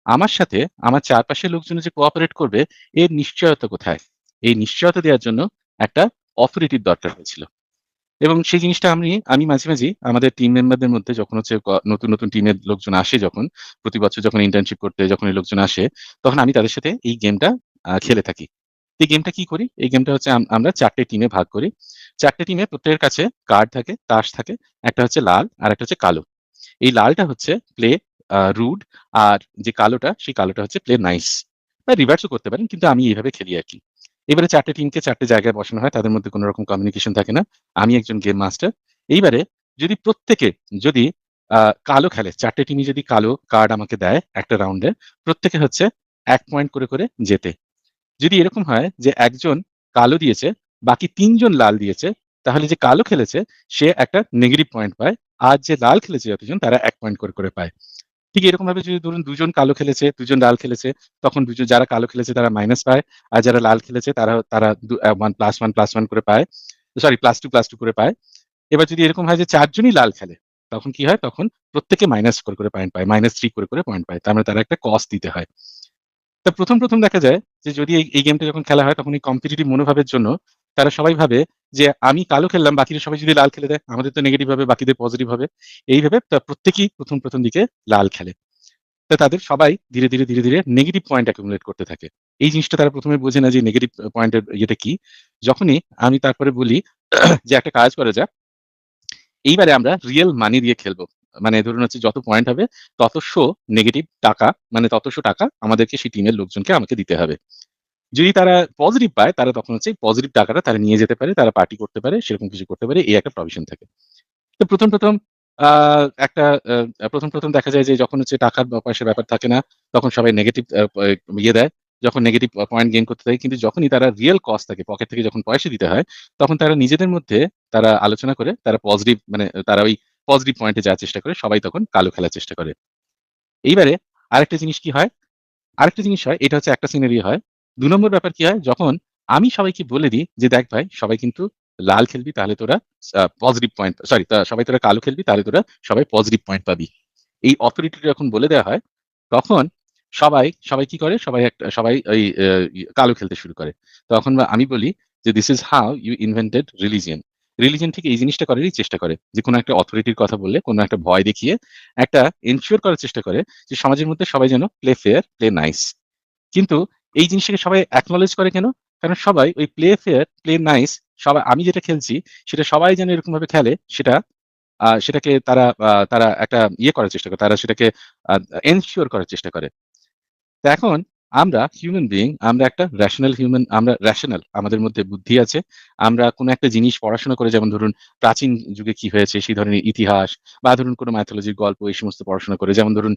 [SPEAKER 3] আমার সাথে আমার চারপাশের লোকজন যে কোঅপারেট করবে এর নিশ্চয়তা কোথায়? এই নিশ্চয়তা দেওয়ার জন্য একটা অথরিটির দরকার হয়েছিল। এবং সেই জিনিসটা আমি মাঝে, মাঝেই আমাদের টিম মেম্বারদের মধ্যে যখন হচ্ছে নতুন, নতুন টিমের লোকজন আসে যখন, প্রতি বছর যখন ইন্টার্নশিপ করতে যখন এই লোকজন আসে, তখন আমি তাদের সাথে এই গেমটা খেলে থাকি। এই গেমটা কি করি? এই গেমটা হচ্ছে আমরা ৪ টে টিমে ভাগ করি। ৪ টে টিমে প্রত্যেকের কাছে কার্ড থাকে, তাস থাকে। একটা হচ্ছে লাল আরেকটা হচ্ছে কালো। এই লালটা হচ্ছে প্লে রুড আর যে কালোটা সেই কালোটা হচ্ছে প্লে নাইস। বা রিভার্স ও করতে পারেন কিন্তু আমি এইভাবে খেলি আরকি। এবারে ৪ টে টিমকে ৪ টে জায়গায় বসানো হয়। তাদের মধ্যে কোন রকম কমিউনিকেশন থাকে না। আমি একজন গেম মাস্টার। এইবারে যদি প্রত্যেকে যদি আ কালো খেলে, ৪ টে টিমই যদি কালো কার্ড আমাকে দেয় একটা রাউন্ডে, প্রত্যেকে হচ্ছে ১ পয়েন্ট করে জেতে। যদি এরকম হয় যে একজন কালো দিয়েছে, বাকি ৩ জন লাল দিয়েছে, তাহলে যে কালো খেলেছে সে একটা নেগেটিভ পয়েন্ট পায়। আর যে লাল খেলেছে যতজন তারা ১ পয়েন্ট করে পায়। ঠিক এরকমভাবে যদি ধরুন ২ জন কালো খেলেছে, ২ জন লাল খেলেছে, তখন যারা কালো খেলেছে তারা মাইনাস পায়। আর যারা লাল খেলেছে তারা তারা 1 +1 করে পায়। সরি +2 করে পায়। এবার যদি এরকম হয় যে ৪ জনই লাল খেলে, তখন কি হয়? তখন প্রত্যেকে মাইনাস করে পয়েন্ট পায়। -3 করে পয়েন্ট পায়। তার মানে তারা একটা কস্ট দিতে হয়। তো ১ম দেখা যায় যে যদি এই গেমটা যখন খেলা হয় তখন এই কম্পিটিটিভ মনোভাবের জন্য তারা সবাই ভাবে যে আমি কালো খেললাম বাকিরা সবাই যদি লাল খেলে দেয় আমাদের তো নেগেটিভ হবে বাকিদের পজিটিভ হবে। এই ভেবে প্রত্যেকেই ১ম দিকে লাল খেলে। তো তাদের সবাই ধীরে ধীরে নেগেটিভ পয়েন্ট accumulate করতে থাকে। এই জিনিসটা তারা ১ম এ বোঝে না যে নেগেটিভ পয়েন্টের ইয়েটা কি। যখনই আমি তারপরে বলি যে একটা কাজ করা যাক এইবারে আমরা রিয়াল মানি দিয়ে খেলবো। মানে ধরুন হচ্ছে যত পয়েন্ট হবে ততস্য নেগেটিভ টাকা মানে ততস্য টাকা আমাদেরকে সেই টিমের লোকজনকে আমাকে দিতে হবে। যদি তারা পজিটিভ পায় তারা তখন হচ্ছে পজিটিভ টাকাটা তারা নিয়ে যেতে পারে, তারা পার্টি করতে পারে, সেরকম কিছু করতে পারে। এই একটা প্রভিশন থাকে। তো ১ম আ একটা ১ম দেখা যায় যে যখন হচ্ছে টাকার বা পয়সার ব্যাপার থাকে না, তখন সবাই নেগেটিভ ইয়ে দেয়। যখন নেগেটিভ পয়েন্ট গেইন করতে থাকে কিন্তু যখনই তারা রিয়াল কস্ট থাকে পকেট থেকে যখন পয়সা দিতে হয়, তখন তারা নিজেদের মধ্যে তারা আলোচনা করে তারা পজিটিভ মানে তারা ওই পজিটিভ পয়েন্টে যাওয়ার চেষ্টা করে। সবাই তখন কালো খেলার চেষ্টা করে। এইবারে আরেকটা জিনিস কি হয়? আরেকটা জিনিস হয়, এটা হচ্ছে একটা সিনারিও হয়। ২ নম্বর ব্যাপার কি হয়? যখন আমি সবাইকে বলে দিই যে, "দেখ ভাই সবাই কিন্তু লাল খেলবি তাহলে তোরা পজিটিভ পয়েন্ট সরি সবাই তোরা কালো খেলবি তাহলে তোরা সবাই পজিটিভ পয়েন্ট পাবি।" এই অথরিটিটা যখন বলে দেওয়া হয়, তখন সবাই কি করে? সবাই ওই কালো খেলতে শুরু করে। তখন আমি বলি যে, "This is how you invented religion." Religion ঠিক এই জিনিসটা করারই চেষ্টা করে। যে কোনো একটা অথরিটির কথা বললে, কোনো একটা ভয় দেখিয়ে একটা এনশিওর করার চেষ্টা করে যে সমাজের মধ্যে সবাই যেন প্লে ফেয়ার, প্লে নাইস। কিন্তু এই জিনিসটাকে সবাই acknowledge করে কেন? কারণ সবাই ওই প্লে ফেয়ার, প্লে নাইস আমি যেটা খেলছি সেটা সবাই যেন এরকমভাবে খেলে সেটা সেটাকে তারা একটা ইয়ে করার চেষ্টা করে। তারা সেটাকে আ এনশিওর করার চেষ্টা করে। তো এখন আমরা হিউম্যান বিইং, আমরা একটা রেশনাল হিউম্যান, আমরা রেশনাল, আমাদের মধ্যে বুদ্ধি আছে। আমরা কোনো একটা জিনিস পড়াশোনা করে, যেমন ধরুন প্রাচীন যুগে কি হয়েছে সেই ধরনের ইতিহাস, বা ধরুন কোনো মাইথোলজির গল্প, এই সমস্ত পড়াশোনা করে, যেমন ধরুন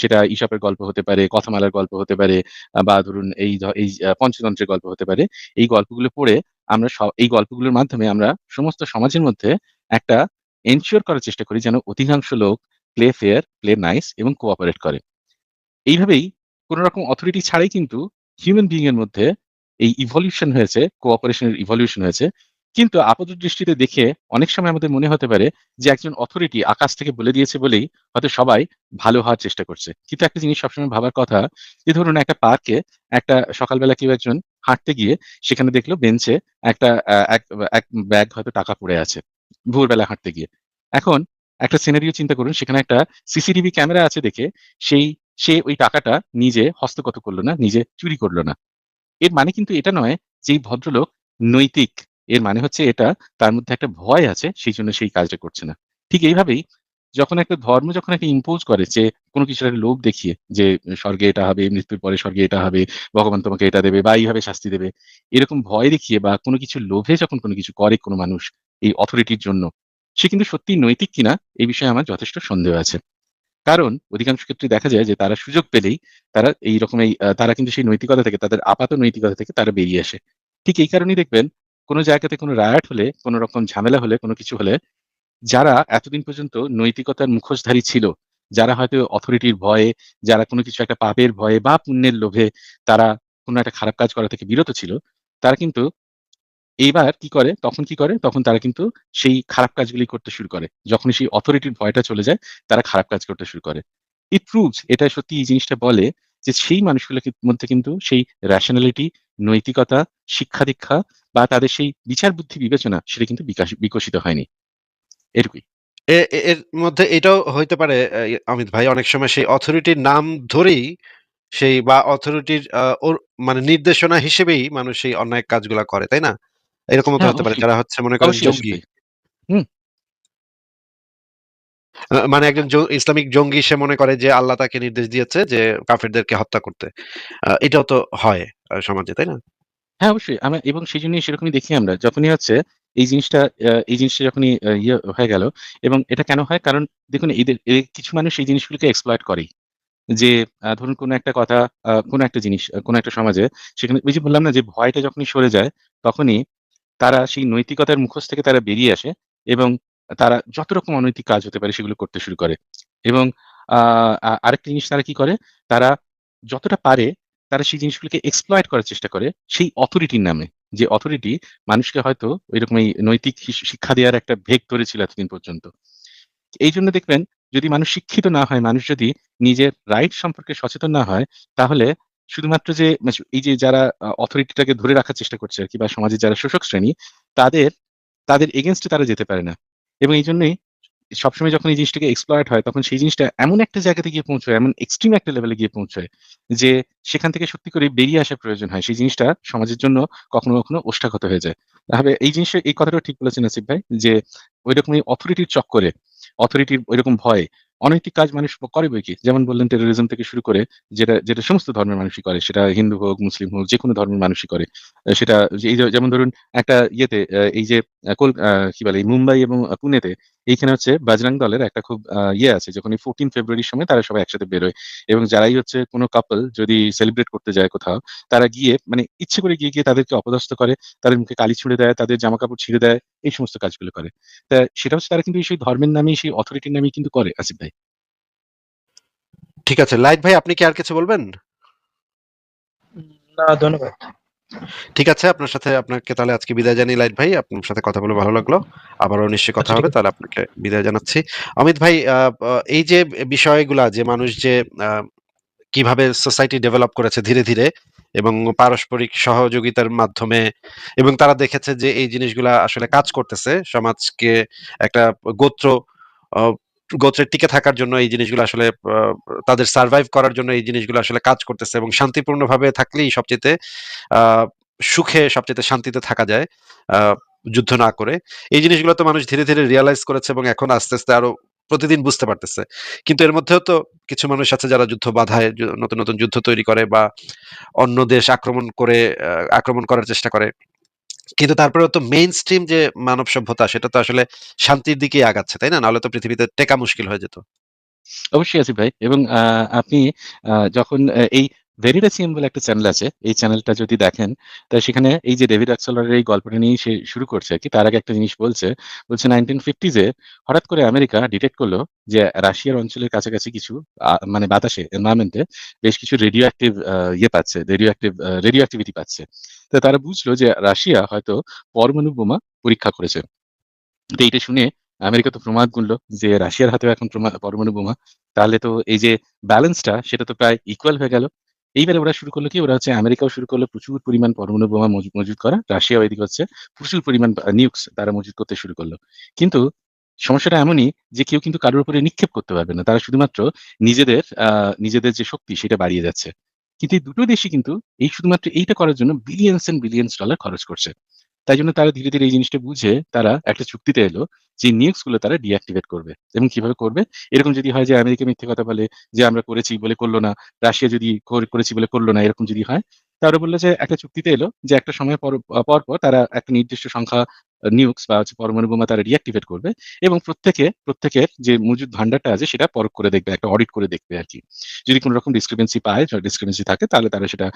[SPEAKER 3] সেটা ঈশপের গল্প হতে পারে, কথামালার গল্প হতে পারে, বা ধরুন এই পঞ্চতন্ত্রের গল্প হতে পারে। এই গল্পগুলো পড়ে আমরা এই গল্পগুলোর মাধ্যমে আমরা সমস্ত সমাজের মধ্যে একটা এনশিওর করার চেষ্টা করি যেন অধিকাংশ লোক প্লে ফেয়ার, প্লে নাইস এবং কোঅপারেট করে। এইভাবেই কোন রকম অথরিটি ছাড়াই কিন্তু হিউম্যান বিইং এর মধ্যে এই ইভলিউশন হয়েছে, কোঅপারেশন এর ইভলিউশন হয়েছে। কিন্তু আপাতদৃষ্টিতে দেখে অনেক সময় আমাদের মনে হতে পারে যে একজন অথরিটি আকাশ থেকে বলে দিয়েছে বলেই হয়তো সবাই ভালো হওয়ার চেষ্টা করছে। কিন্তু একটা জিনিস সবসময় ভাবার কথা, যে ধরুন একটা পার্কে একটা সকালবেলা কেউ একজন হাঁটতে গিয়ে সেখানে দেখলো বেঞ্চে একটা এক এক ব্যাগ হয়তো টাকা পড়ে আছে, ভোরবেলা হাঁটতে গিয়ে। এখন একটা সিনারিও চিন্তা করুন, সেখানে একটা সিসিটিভি ক্যামেরা আছে দেখে সেই সে ওই টাকাটা নিজে হস্তগত করল না, নিজে চুরি করল না। এর মানে কিন্তু এটা নয় যে এই ভদ্রলোক নৈতিক। এর মানে হচ্ছে এটা, তার মধ্যে একটা ভয় আছে, সেইজন্য সেই কাজটা করছে না। ঠিক এইভাবেই যখন একটা ধর্ম যখন একটা ইম্পোজ করে যে কোনো কিছুর একটা লোভ দেখিয়ে যে স্বর্গে এটা হবে, মৃত্যুর পরে স্বর্গে এটা হবে, ভগবান তোমাকে এটা দেবে বা এইভাবে শাস্তি দেবে। এরকম ভয় দেখিয়ে বা কোনো কিছুর লোভে যখন কোনো কিছু করে কোনো মানুষ এই অথরিটির জন্য, সে কিন্তু সত্যিই নৈতিক কিনা এই বিষয়ে আমার যথেষ্ট সন্দেহ আছে। কারণ অধিকাংশ ক্ষেত্রে দেখা যায় যে তারা সুযোগ পেলেই তারা এইরকম তারা কিন্তু সেই নৈতিকতা থেকে, তাদের আপাত নৈতিকতা থেকে তারা বেরিয়ে আসে। ঠিক এই কারণেই দেখবেন কোন জায়গাতে কোন রায়ট হলে, কোন রকম ঝামেলা হলে, কোন কিছু হলে, যারা এতদিন পর্যন্ত নৈতিকতার মুখোশধারী ছিল, যারা হয়তো অথরিটির ভয়ে, যারা কোনো কিছু একটা পাপের ভয়ে বা পুণ্যের লোভে তারা কোন একটা খারাপ কাজ করা থেকে বিরত ছিল, তারা কিন্তু এইবার কি করে, তখন কি করে? তখন তারা কিন্তু সেই খারাপ কাজগুলি করতে শুরু করে। যখনই সেই অথরিটির ভয়টা চলে যায়, তারা খারাপ কাজ করতে শুরু করে। It proves, এটা সত্যি এই জিনিসটা বলে যে সেই মানুষগুলোর মধ্যে কিন্তু সেই rationality, নৈতিকতা, শিক্ষা-দীক্ষা বা তাদের সেই বিচার বুদ্ধি বিবেচনা সেটা কিন্তু বিকশিত হয়নি। এটুকুই।
[SPEAKER 1] এর মধ্যে এটাও হইতে পারে অমিত ভাই, অনেক সময় সেই অথরিটির নাম ধরেই সেই বা অথরিটির ওর মানে নির্দেশনা হিসেবেই মানুষ সেই অন্যায় কাজগুলা করে, তাই না? এরকমও তো
[SPEAKER 3] হ্যাঁ,
[SPEAKER 1] হতে পারে
[SPEAKER 3] অবশ্যই।
[SPEAKER 1] যারা হচ্ছে মনে করেন
[SPEAKER 3] অবশ্যই আসিফ
[SPEAKER 1] জঙ্গি।
[SPEAKER 3] ভাই। হুম,
[SPEAKER 1] মানে একজন ইসলামিক জঙ্গি, সে মনে করে যে আল্লাহ তাকে নির্দেশ দিয়েছে যে কাফেরদেরকে হত্যা করতে। এটাও তো হয় সমাজে, তাই না?
[SPEAKER 3] হ্যাঁ, অবশ্যই। এবং সেজন্যই সেরকমই দেখি আমরা। যখনই হচ্ছে এই জিনিসটা যখনই ইয়ে হয়ে গেল, এবং এটা কেন হয়? কারণ দেখুন, কিছু মানুষ এই জিনিসগুলোকে exploit করেই। যে ধরুন কোনো একটা কথা, কোনো একটা জিনিস, কোনো একটা সমাজে, সেখানে ওই যে বললাম না যে ভয়টা যখনই সরে যায়, তখনই তারা সেই নৈতিকতার মুখোশ থেকে তারা বেরিয়ে আসে এবং তারা যত রকম অনৈতিক কাজ হতে পারে সেগুলো করতে শুরু করে। এবং আ আ আরেকটা জিনিস তারা কি করে? তারা যতটা পারে তারা সেই জিনিসগুলোকে exploit করার চেষ্টা করে সেই অথরিটির নামে। যে অথরিটি মানুষকে হয়তো ঐরকম এই নৈতিক শিক্ষা দেওয়ার একটা ভেগ ধরেছিল এতদিন পর্যন্ত। এইজন্য দেখবেন, যদি মানুষ শিক্ষিত না হয়, মানুষ যদি নিজের রাইট সম্পর্কে সচেতন না হয়, তাহলে শুধুমাত্র যে এই যে যারা অথরিটিটাকে ধরে রাখার চেষ্টা করছে আরকি, বা সমাজের যারা শোষক শ্রেণী, তাদের তাদের এগেইনস্ট এ তারা যেতে পারে না। এবং এইজন্যই সবসময় যখন এই জিনিসটাকে এক্সপ্লয়েট হয়, তখন সেই জিনিসটা এমন একটা জায়গাতে গিয়ে পৌঁছয়, এমন এক্সট্রিম একটা লেভেলে গিয়ে পৌঁছয়, যে সেখান থেকে সত্যি করে বেরিয়ে আসার প্রয়োজন হয়। সেই জিনিসটা সমাজের জন্য কখনো ওষ্ঠাগত হয়ে যায়। তাহলে এই কথাটাও ঠিক বলেছেন আসিফ ভাই, যে ঐরকমই অথরিটির চক্করে, অথরিটির ঐরকম ভয়ে অনৈতিক কাজ মানুষ করে বৈকি। যেমন বললেন, টেরোরিজম থেকে শুরু করে যেটা যেটা সমস্ত ধর্মের মানুষই করে। সেটা হিন্দু হোক, মুসলিম হোক, যেকোনো ধর্মের মানুষই করে। সেটা যেমন ধরুন একটা ইয়েতে, এই যে কি বলে, এই মুম্বাই এবং পুনেতে এইখানে হচ্ছে বাজরাং দলের একটা খুব ইয়ে আছে, যখন এই 14 ফেব্রুয়ারির সময় তারা সবাই একসাথে বেরোয়। এবং যারাই হচ্ছে কোনো কাপল যদি সেলিব্রেট করতে যায় কোথাও, তারা গিয়ে মানে ইচ্ছে করে গিয়ে তাদেরকে অপদস্থ করে, তাদের মুখে কালি ছুঁড়ে দেয়, তাদের জামাকাপড় ছিঁড়ে দেয়, এই সমস্ত কাজগুলো করে। তা সেটা হচ্ছে তারা কিন্তু সেই ধর্মের নামেই, সেই অথরিটির নামেই কিন্তু করে আসিফ ভাই।
[SPEAKER 1] ঠিক আছে। লাইট ভাই, আপনি কি আর কিছু বলবেন?
[SPEAKER 2] না, ধন্যবাদ।
[SPEAKER 1] ঠিক আছে, আপনাকে তাহলে আজকে বিদায় জানাই লাইট ভাই। আপনার সাথে কথা বলে ভালো লাগলো। আবারও নিশ্চয়ই কথা
[SPEAKER 2] আচ্ছা, ঠিক
[SPEAKER 1] হবে।
[SPEAKER 2] আছে।
[SPEAKER 1] তাহলে আপনাকে বিদায় জানাচ্ছি। অমিত ভাই, এই যে বিষয়গুলা, যে মানুষ যে আ কিভাবে সোসাইটি ডেভেলপ করেছে ধীরে, ধীরে এবং পারস্পরিক সহযোগিতার মাধ্যমে, এবং তারা দেখেছে যে এই জিনিসগুলা আসলে কাজ করতেছে। সমাজকে একটা গোত্র আ গোত্রের টিকে থাকার জন্য এই জিনিসগুলো আসলে আ তাদের সারভাইভ করার জন্য এই জিনিসগুলো আসলে কাজ করতেছে, এবং শান্তিপূর্ণভাবে থাকলেই সবচাইতে আ সুখে, সবচাইতে শান্তিতে থাকা যায়। আ যুদ্ধ না করে। এই জিনিসগুলো তো মানুষ ধীরে, ধীরে রিয়ালাইজ করেছে এবং এখন আস্তে, আস্তে আরো প্রতিদিন বুঝতে পারতেছে। কিন্তু এর মধ্যেও তো কিছু মানুষ আছে যারা যুদ্ধ বাধায় নতুন, নতুন যুদ্ধ তৈরি করে বা অন্য দেশ আক্রমণ করে আক্রমণ করার চেষ্টা করে। কিন্তু তারপরেও তো মেইনস্ট্রিম যে মানব সভ্যতা সেটা তো আসলে শান্তির দিকেই আগাচ্ছে, তাই না? নাহলে তো পৃথিবীতে টেকা মুশকিল হয়ে যেত।
[SPEAKER 3] অবশ্যই আছে ভাই। এবং আপনি যখন এই ভেরিটাসিয়াম বলে একটা চ্যানেল আছে। এই চ্যানেলটা যদি দেখেন, তা সেখানে এই যে ডেভিড আক্সেলরের এই গল্পটা নিয়েই সে শুরু করছে আরকি। তার আগে একটা জিনিস বলছে 1950s এ হঠাৎ করে আমেরিকা ডিটেক্ট করল যে রাশিয়ার অঞ্চলের কাছাকাছি কিছু মানে বাতাসে এনভায়রনমেন্ট এ বেশ কিছু রেডিও অ্যাক্টিভ ইয়ে পাচ্ছে, রেডিও অ্যাক্টিভিটি পাচ্ছে। তো তারা বুঝলো যে রাশিয়া হয়তো পরমাণু বোমা পরীক্ষা করেছে। তো এইটা শুনে আমেরিকা তো প্রমাদ গুনল যে রাশিয়ার হাতেও এখন পরমাণু বোমা। তাহলে তো এই যে ব্যালেন্সটা সেটা তো প্রায় ইকুয়াল হয়ে গেল। এইবারে ওরা শুরু করল কি? ওরা হচ্ছে আমেরিকাও শুরু করল প্রচুর পরিমাণ পরমাণু বোমা মজুত করা। রাশিয়াও এদিকে হচ্ছে প্রচুর পরিমাণ নিউক্স তারা মজুত করতে শুরু করল। কিন্তু সমস্যাটা এমনই যে কেউ কিন্তু কারোর উপরে নিক্ষেপ করতে পারবে না। তারা শুধুমাত্র নিজেদের যে শক্তি সেটা বাড়িয়ে যাচ্ছে। কিন্তু এই দুটো দেশই কিন্তু এই শুধুমাত্র এইটা করার জন্য বিলিয়নস অ্যান্ড বিলিয়নস ডলার খরচ করছে। তাই জন্য তারা ধীরে, ধীরে এই জিনিসটা বুঝে তারা একটা চুক্তিতে এলো যে নিউক্স গুলো তারা ডিঅ্যাক্টিভেট করবে। এবং কিভাবে করবে? এরকম যদি হয় যে আমেরিকা মিথ্যে কথা বলে যে আমরা করেছি বলে করল না, রাশিয়া যদি করেছি বলে করল না, এরকম যদি হয়, তারা বলল যে একটা চুক্তিতে এলো যে একটা সময় পর তারা একটা নির্দিষ্ট সংখ্যা নিউক্স বা হচ্ছে পরমাণু বোমা তারা ডিঅ্যাক্টিভেট করবে এবং প্রত্যেকের যে মজুদ ভান্ডারটা আছে সেটা পরখ করে দেখবে, একটা অডিট করে দেখবে আরকি। যদি কোন রকম ডিসক্রিপেন্সি থাকে তাহলে তারা সেটা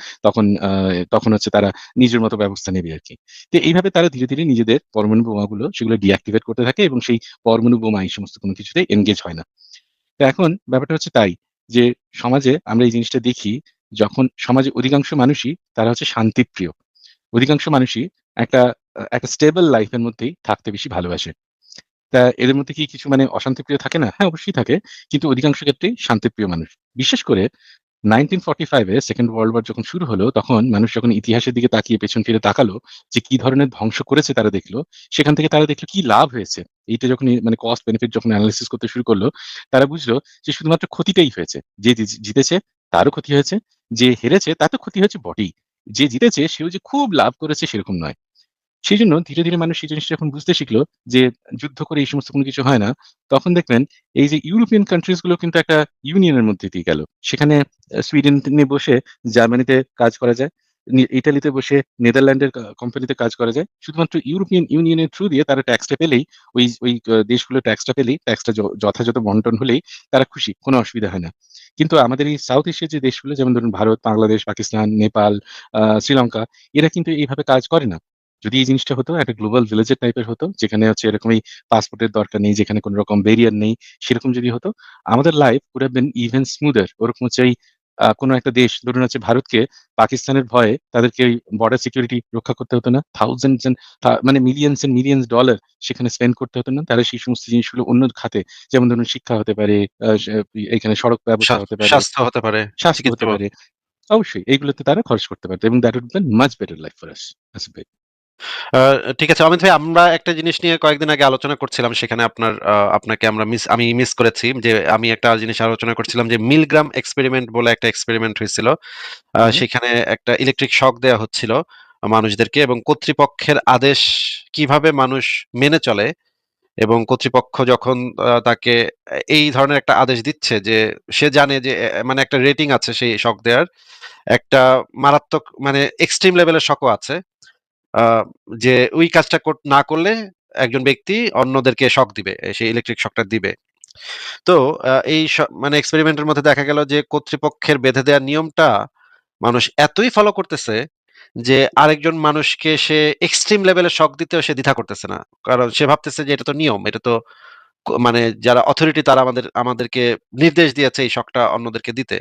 [SPEAKER 3] তখন হচ্ছে তারা নিজের মতো ব্যবস্থা নেবে আরকি। তো এইভাবে তারা ধীরে, ধীরে নিজেদের পরমাণু বোমাগুলো সেগুলো ডিঅ্যাক্টিভেট করতে থাকে এবং সেই পরমাণু বোমা এই সমস্ত কোনো কিছুতে এনগেজ হয় না। তো এখন ব্যাপারটা হচ্ছে তাই যে সমাজে আমরা এই জিনিসটা দেখি যখন সমাজে অধিকাংশ মানুষই তারা হচ্ছে শান্তিপ্রিয়। অধিকাংশ মানুষই একটা একটা স্টেবল লাইফ এর মধ্যেই থাকতে বেশি ভালোবাসে। তা এদের মধ্যে কি কিছু মানে অশান্তিপ্রিয় থাকে না? হ্যাঁ, অবশ্যই থাকে। কিন্তু অধিকাংশ ক্ষেত্রেই শান্তিপ্রিয় মানুষ। বিশেষ করে 1945 এ সেকেন্ড ওয়ার্ল্ড ওয়ার যখন শুরু হলো, তখন মানুষ যখন ইতিহাসের দিকে তাকিয়ে পেছন ফিরে তাকালো যে কি ধরনের ধ্বংস করেছে তারা দেখলো। সেখান থেকে তারা দেখলো কি লাভ হয়েছে। এইটা যখন মানে কস্ট বেনিফিট যখন এনালাইসিস করতে শুরু করলো, তারা বুঝলো যে শুধুমাত্র ক্ষতিটাই হয়েছে। যে জিতেছে তারও ক্ষতি হয়েছে, যে হেরেছে তার তো ক্ষতি হয়েছে বটেই। যে জিতেছে সেও যে খুব লাভ করেছে সেরকম নয়। সেজন্য ধীরে, ধীরে মানুষ এই জিনিসটা যখন বুঝতে শিখলো যে যুদ্ধ করে এই সমস্ত কোনো কিছু হয় না, তখন দেখবেন এই যে ইউরোপিয়ান কান্ট্রিজ গুলো কিন্তু একটা ইউনিয়নের মধ্যে দিয়ে গেল। সেখানে সুইডেনে বসে জার্মানিতে কাজ করা যায়। ইতালিতে বসে নেদারল্যান্ডের কোম্পানিতে কাজ করা যায়। শুধুমাত্র ইউরোপিয়ান ইউনিয়নের থ্রু দিয়ে তারা ট্যাক্সটা পেলেই ওই দেশগুলো ট্যাক্সটা পেলেই ট্যাক্সটা যথাযথ বন্টন হলেই তারা খুশি। কোনো অসুবিধা হয় না। কিন্তু আমাদের এই সাউথ এশিয়ার যে দেশগুলো যেমন ধরুন ভারত, বাংলাদেশ, পাকিস্তান, নেপাল, শ্রীলঙ্কা এরা কিন্তু এইভাবে কাজ করে না। যদি এই জিনিসটা হতো একটা গ্লোবাল ভিলেজের টাইপের হতো, যেখানে হচ্ছে এরকমই পাসপোর্টের দরকার নেই, যেখানে কোন রকম ব্যারিয়ার নেই, সেরকম যদি হতো, আমাদের life would have been even smoother ওরকম হচ্ছে এই কোন একটা দেশ ধরুন হচ্ছে ভারতকে পাকিস্তানের ভয়ে তাদেরকে ওই বর্ডার সিকিউরিটি রক্ষা করতে হতো না। থাউজেন্ডস অ্যান্ড মানে মিলিয়নস অ্যান্ড মিলিয়নস ডলার সেখানে স্পেন্ড করতে হতো না। তারা সেই সমস্ত জিনিসগুলো অন্য খাতে যেমন ধরুন শিক্ষা হতে পারে, আ সে এখানে সড়ক ব্যবস্থা হতে পারে,
[SPEAKER 1] স্বাস্থ্য হতে পারে,
[SPEAKER 3] স্বাস্থ্য হতে
[SPEAKER 1] চিকিৎসা
[SPEAKER 3] পারে। অবশ্যই এইগুলোতে তারা খরচ করতে পারত এবং that would have been much better life for us. Asif ভাই।
[SPEAKER 1] আ ঠিক আছে অমিত ভাই, আমরা একটা জিনিস নিয়ে কয়েকদিন আগে আলোচনা করছিলাম। সেখানে আপনাকে আমি মিস করেছি যে আমি একটা জিনিস আলোচনা করছিলাম যে মিলগ্রাম এক্সপেরিমেন্ট বলে একটা এক্সপেরিমেন্ট হয়েছিল।
[SPEAKER 3] হু, হু।
[SPEAKER 1] সেখানে একটা ইলেকট্রিক শক দেয়া হচ্ছিল মানুষদেরকে এবং কর্তৃপক্ষের আদেশ কিভাবে মানুষ মেনে চলে এবং কর্তৃপক্ষ যখন তাকে এই ধরনের একটা আদেশ দিচ্ছে যে সে জানে যে মানে একটা রেটিং আছে সেই শক দেয়ার। একটা মারাত্মক মানে এক্সট্রিম লেভেলের শকও আছে। আ যে ওই কাজটা না করলে একজন ব্যক্তি অন্যদেরকে শক দিবে। সেই ইলেকট্রিক শকটা দিবে। তো এই মানে এক্সপেরিমেন্টের মধ্যে দেখা গেল যে কর্তৃপক্ষের বেঁধে দেওয়া নিয়মটা মানুষ এতই ফলো করতেছে যে আরেকজন মানুষকে সে এক্সট্রিম লেভেলের শক দিতেও সে দ্বিধা করতেছে না। কারণ সে ভাবতেছে যে এটা তো নিয়ম। এটা তো মানে যারা অথরিটি তারা আমাদেরকে নির্দেশ দিয়েছে এই শকটা অন্যদেরকে দিতে।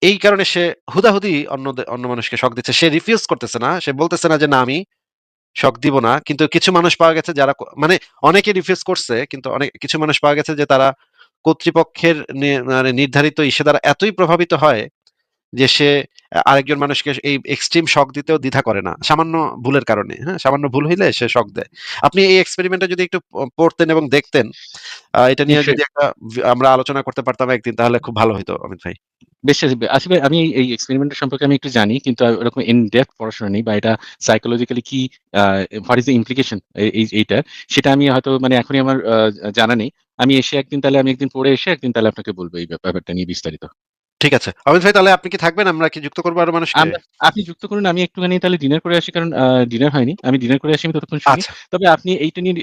[SPEAKER 1] এই কারণে সে হুদাহুদি অন্য মানুষকে শক দিচ্ছে। সে রিফিউজ করতেছে না। সে বলতেছে না যে না আমি শক দিব না। কিন্তু কিছু মানুষ পাওয়া গেছে যারা মানে অনেকে রিফিউজ করছে কিন্তু কিছু মানুষ পাওয়া গেছে যে তারা কর্তৃপক্ষের মানে নির্ধারিত ইসে দ্বারা এতই প্রভাবিত হয় যে সে আরেকজন মানুষকে এই এক্সট্রিম শক দিতেও দ্বিধা করে না সামান্য ভুলের কারণে। হ্যাঁ, সামান্য ভুল হইলে সে শক দেয়। আপনি এই এক্সপেরিমেন্টটা যদি একটু পড়তেন এবং দেখতেন, এটা নিয়ে
[SPEAKER 3] নিশ্চয়ই।
[SPEAKER 1] যদি একটা আমরা আলোচনা করতে পারতাম একদিন, তাহলে খুব ভালো হইতো অমিত ভাই।
[SPEAKER 3] বেশ আসলে আমি এই এক্সপেরিমেন্টের সম্পর্কে আমি একটু জানি, কিন্তু ওরকম ইন ডেপথ পড়াশোনা নেই, বা এটা সাইকোলজিক্যালি কি হোয়াট ইজ দ্য ইমপ্লিকেশন এইটার, সেটা আমি হয়তো মানে এখনই আমার জানা নেই। আমি এসে একদিন, তাহলে আমি একদিন পড়ে এসে একদিন তাহলে আপনাকে বলবো এই ব্যাপারটা নিয়ে বিস্তারিত।
[SPEAKER 1] ঠিক আছে অমিত ভাই, তাহলে আপনি কি থাকবেন? আমরা কি যুক্ত করবো আরো মানুষকে?
[SPEAKER 3] আমরা আপনি যুক্ত করুন, আমি একটুখানি তাহলে ডিনার করে আসি, কারণ ডিনার হয়নি। আমি ডিনার করে আসি, আমি ততক্ষণ শুনি।
[SPEAKER 1] আচ্ছা,
[SPEAKER 3] তবে আপনি এইটা নিয়ে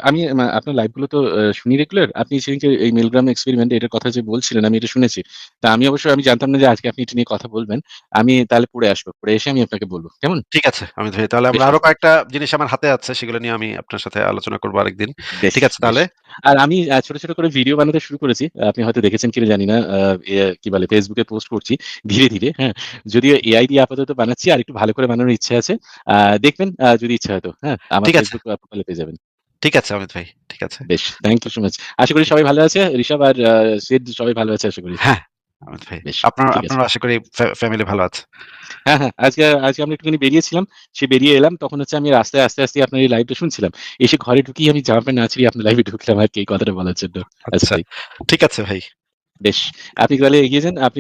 [SPEAKER 3] আমি আপনার লাইভ গুলো তো শুনি রেগুলার। আপনি সেদিনকে এই মেলগ্রাম এক্সপেরিমেন্ট এটার কথা যে বলছিলেন, আমি এটা শুনেছি। তা আমি অবশ্যই আমি জানতাম না যে আজকে আপনি এটা নিয়ে কথা বলবেন। আমি তাহলে পড়ে আসবো। পড়ে এসে আমি আপনাকে বলব। কেমন?
[SPEAKER 1] ঠিক আছে অমিত ভাই, তাহলে আমরা
[SPEAKER 3] বেশ,
[SPEAKER 1] আরো কয়েকটা জিনিস আমার হাতে আছে, সেগুলো নিয়ে আমি আপনার সাথে আলোচনা করবো আরেকদিন।
[SPEAKER 3] বেশ,
[SPEAKER 1] ঠিক আছে
[SPEAKER 3] বেশ।
[SPEAKER 1] তাহলে।
[SPEAKER 3] আর আমি ছোট, ছোট করে ভিডিও বানাতে শুরু করেছি। আপনি হয়তো দেখেছেন কিনা জানি না। কি বলে, Facebook এ পোস্ট করছি ধীরে, ধীরে। হ্যাঁ? যদিও এআই দিয়ে আপাতত বানাচ্ছি, আরেকটু ভালো করে বানানোর ইচ্ছে আছে। আ দেখবেন যদি ইচ্ছা হয় তো। হ্যাঁ? আমার
[SPEAKER 1] ঠিক আছে,
[SPEAKER 3] Facebook প্রোফাইলে পেয়ে যাবেন।
[SPEAKER 1] ঠিক আছে অমিত ভাই, ঠিক আছে।
[SPEAKER 3] বেশ, থ্যাংক ইউ সো মাচ। আশা করি সবাই ভালো আছে। ঋষভ আর সিদ সবাই ভালো আছে আশা করি।
[SPEAKER 1] হ্যাঁ অমিত ভাই,
[SPEAKER 3] বেশ, ঠিক আছে।
[SPEAKER 1] আপনারও আশা করি ফ্যামিলি ভালো আছে।
[SPEAKER 3] হ্যাঁ, হ্যাঁ। আজকে আমরা একটুখানি বেরিয়েছিলাম। বেরিয়ে এলাম। তখন হচ্ছে আমি রাস্তায় আস্তে আপনার এই লাইভটা শুনছিলাম। এসে ঘরে ঢুকেই আমি জামা প্যান্ট না ছিঁড়ে আপনার লাইভে ঢুকলাম আরকি এই কথাটা বলার জন্য। আচ্ছা
[SPEAKER 1] আচ্ছা,
[SPEAKER 3] তাই।
[SPEAKER 1] ঠিক আছে ভাই।
[SPEAKER 3] বেশ। আপনি তাহলে এগিয়ে যান। আপনি